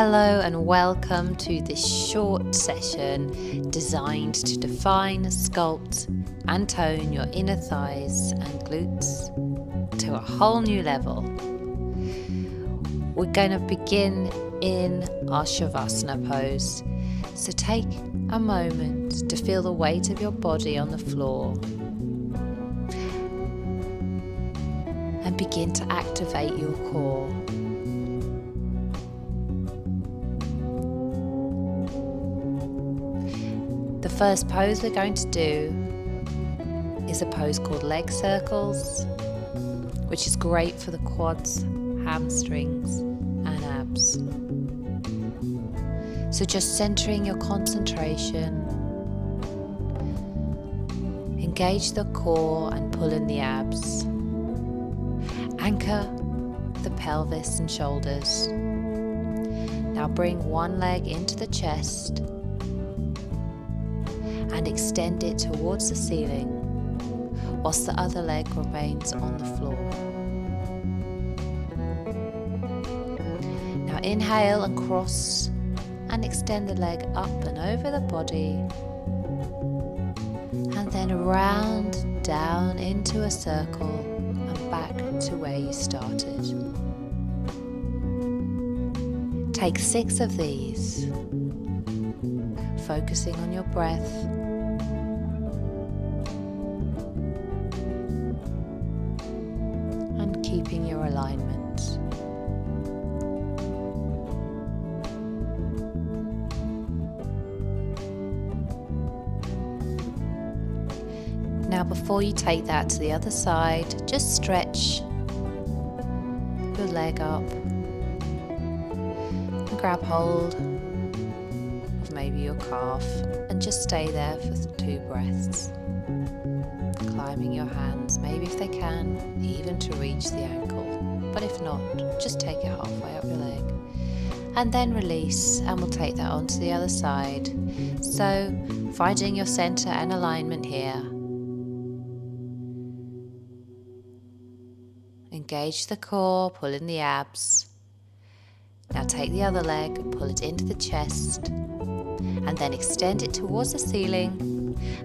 Hello and welcome to this short session designed to define, sculpt and tone your inner thighs and glutes to a whole new level. We're going to begin in our Shavasana pose. So take a moment to feel the weight of your body on the floor and begin to activate your core. The first pose we're going to do is a pose called leg circles, which is great for the quads, hamstrings and abs. So just centering your concentration, engage the core and pull in the abs. Anchor the pelvis and shoulders. Now bring one leg into the chest and extend it towards the ceiling whilst the other leg remains on the floor. Now inhale and cross and extend the leg up and over the body, and then around, down into a circle and back to where you started. Take 6 of these, focusing on your breath and keeping your alignment. Now before you take that to the other side, just stretch your leg up and grab hold of maybe your calf and just stay there for 2 breaths. Climbing your hands, maybe if they can, even to reach the ankle. But if not, just take it halfway up your leg. And then release, and we'll take that onto the other side. So finding your center and alignment here. Engage the core, pull in the abs. Now take the other leg, pull it into the chest, and then extend it towards the ceiling.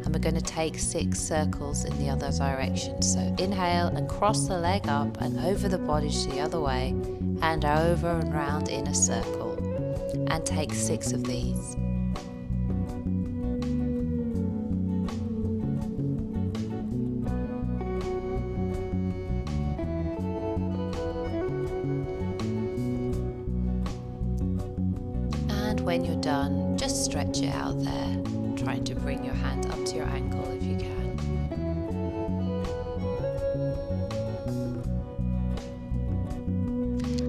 And we're going to take 6 circles in the other direction. So inhale and cross the leg up and over the body to the other way, and over and round in a circle. And take 6 of these. When you're done, just stretch it out there, trying to bring your hand up to your ankle if you can.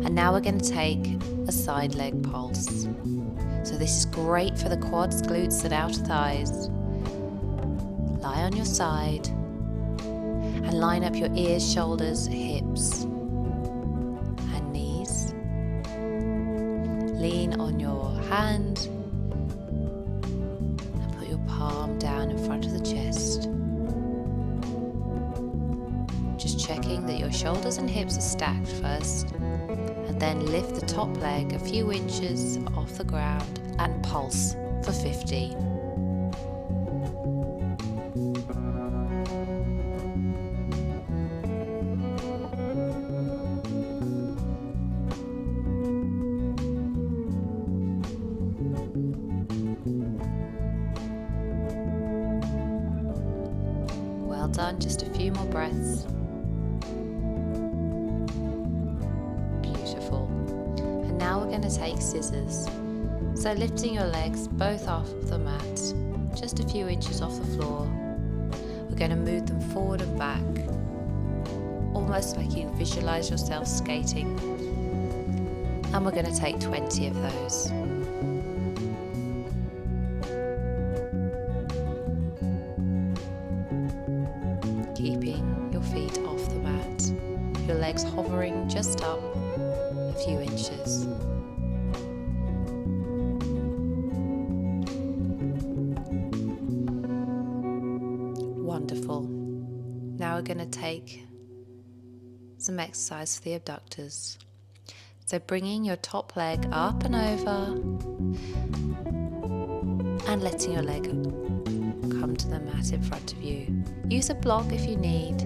And now we're going to take a side leg pulse. So this is great for the quads, glutes and outer thighs. Lie on your side and line up your ears, shoulders, hips and knees. Lean on your hand and put your palm down in front of the chest. Just checking that your shoulders and hips are stacked first, and then lift the top leg a few inches off the ground and pulse for 15. Well done, just a few more breaths. Beautiful. And now we're going to take scissors. So lifting your legs both off the mat, just a few inches off the floor. We're going to move them forward and back, almost like you visualize yourself skating. And we're going to take 20 of those. Keeping your feet off the mat, your legs hovering just up a few inches. Wonderful. Now we're going to take some exercise for the abductors. So bringing your top leg up and over and letting your leg come to the mat in front of you. Use a block if you need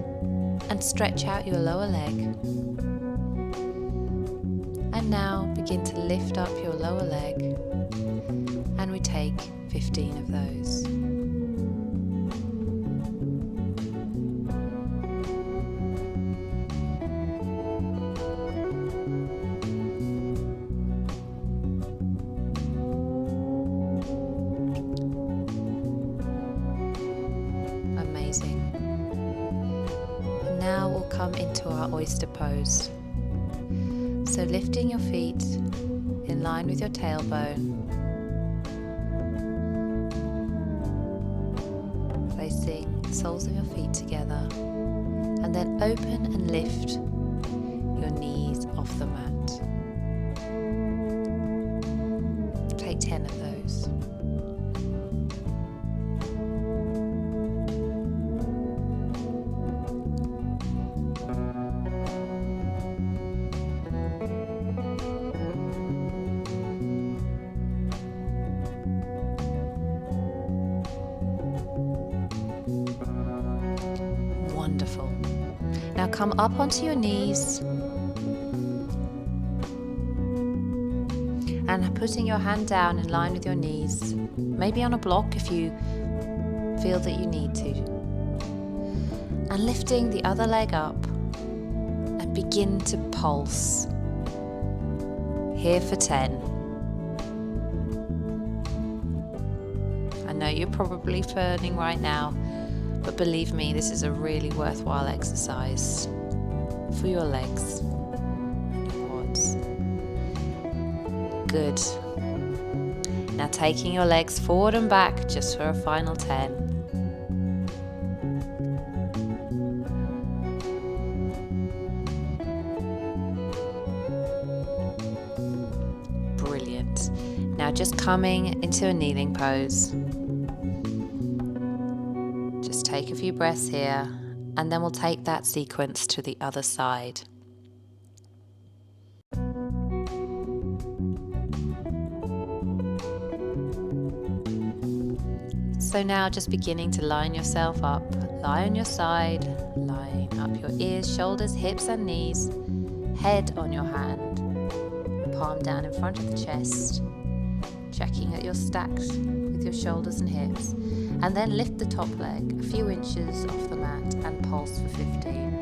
and stretch out your lower leg. And now begin to lift up your lower leg, and we take 15 of those. Amazing. And now we'll come into our oyster pose. So lifting your feet in line with your tailbone, placing the soles of your feet together, and then open and lift your knees off the mat. Take 10 of those. Wonderful. Now come up onto your knees and putting your hand down in line with your knees, maybe on a block if you feel that you need to. And lifting the other leg up and begin to pulse. Here for 10. I know you're probably burning right now, but believe me, this is a really worthwhile exercise for your legs and your quads. Good. Now taking your legs forward and back just for a final 10. Brilliant. Now just coming into a kneeling pose. Just take a few breaths here, and then we'll take that sequence to the other side. So now just beginning to line yourself up. Lie on your side, line up your ears, shoulders, hips and knees, head on your hand, palm down in front of the chest, checking that you're stacked with your shoulders and hips, and then lift the top leg a few inches off the mat and pulse for 15.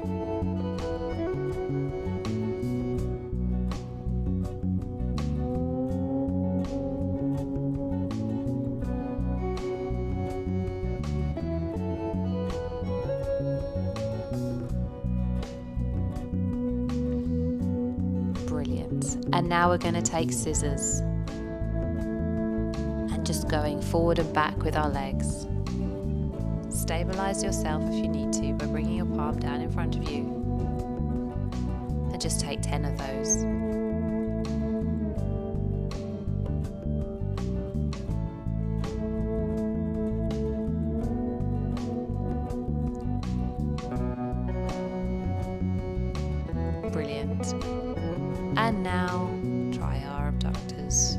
Brilliant. And now we're going to take scissors and just going forward and back with our legs. Stabilize yourself if you need to by bringing your palm down in front of you, and just take 10 of those. Brilliant. And now try our abductors.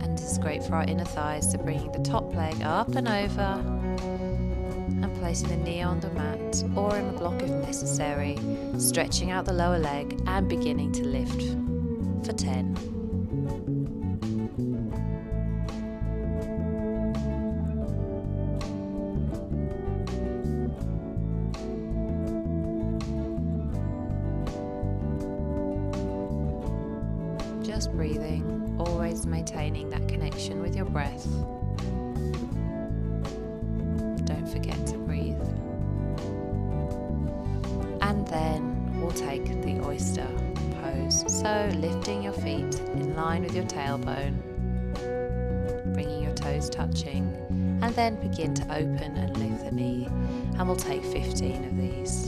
And this is great for our inner thighs, so bringing the top leg up and over and placing the knee on the mat or in a block if necessary, stretching out the lower leg and beginning to lift for 10. Just breathing, always maintaining that connection with your breath. Don't forget to breathe. And then we'll take the oyster pose. So lifting your feet in line with your tailbone, bringing your toes touching, and then begin to open and lift the knee. And we'll take 15 of these.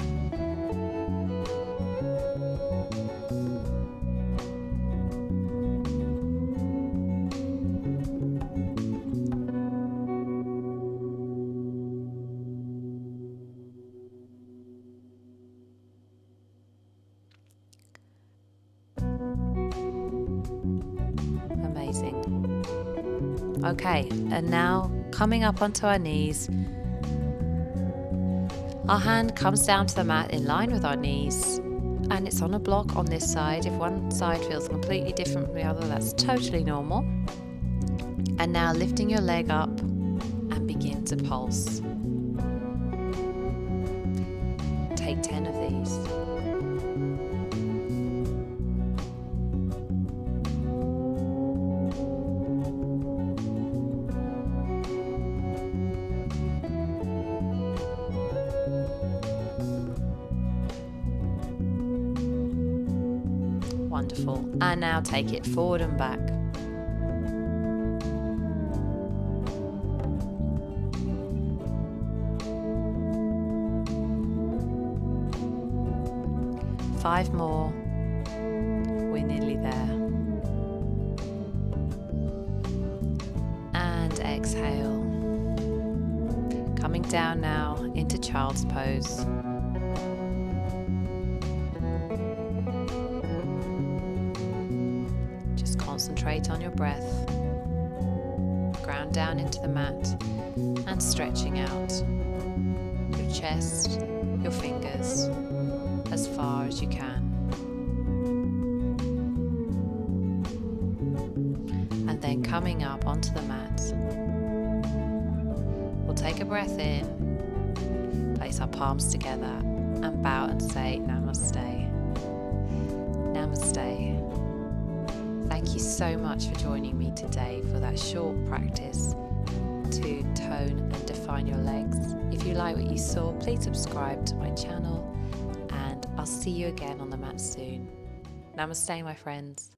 amazing. Okay, and now coming up onto our knees. Our hand comes down to the mat in line with our knees, and it's on a block on this side. If one side feels completely different from the other, that's totally normal. And now lifting your leg up and begin to pulse. Take 10 of these. Wonderful. And now take it forward and back. Five more. We're nearly there. And exhale. Coming down now into child's pose. Just concentrate on your breath. Ground down into the mat and stretching out your chest, your fingers, as far as you can. And then coming up onto the mat, we'll take a breath in, place our palms together and bow and say Namaste. Namaste. Thank you so much for joining me today for that short practice to tone and define your legs. If you like what you saw, please subscribe to my channel. I'll see you again on the mat soon. Namaste, my friends.